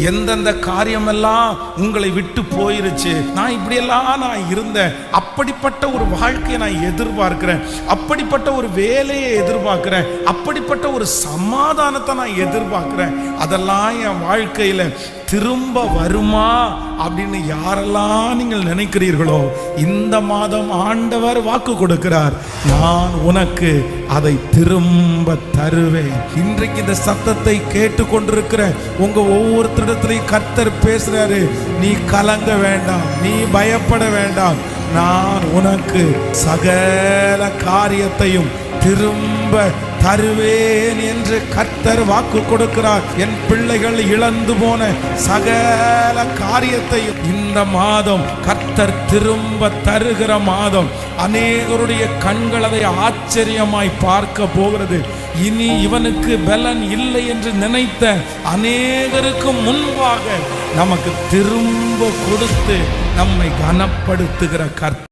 எந்தெந்த காரியமெல்லாம் உங்களை விட்டு போயிருச்சு, நான் இப்படியெல்லாம் நான் இருந்தேன், அப்படிப்பட்ட ஒரு வாழ்க்கையை நான் எதிர்பார்க்கிறேன், அப்படிப்பட்ட ஒரு வேலையை எதிர்பார்க்கிறேன், அப்படிப்பட்ட ஒரு சமாதானத்தை நான் எதிர்பார்க்கிறேன், அதெல்லாம் என் வாழ்க்கையில திரும்ப வருமா அப்படின்னு யாரெல்லாம் நீங்கள் நினைக்கிறீர்களோ, இந்த மாதம் ஆண்டவர் வாக்கு கொடுக்கிறார், நான் உனக்கு அதை திரும்ப தருவேன். இன்றைக்கு இந்த சத்தத்தை கேட்டுக்கொண்டிருக்கிற உங்க ஒவ்வொருத்தரிடத்திலையும் கர்த்தர் பேசுறாரு. நீ கலங்க வேண்டாம், நீ பயப்பட வேண்டாம், நான் உனக்கு சகல காரியத்தையும் திரும்ப தருவேன் என்று கர்த்தர் வாக்கு கொடுக்கிறார். என் பிள்ளைகள் இழந்து போன சகல காரியத்தையும் இந்த மாதம் கர்த்தர் திரும்ப தருகிற மாதம். அநேகருடைய கண்கள் அதை ஆச்சரியமாய் பார்க்க போகிறது. இனி இவனுக்கு பலன் இல்லை என்று நினைத்த அநேகருக்கு முன்பாக நமக்கு திரும்ப கொடுத்து நம்மை கனப்படுத்துகிற கர்த்தர்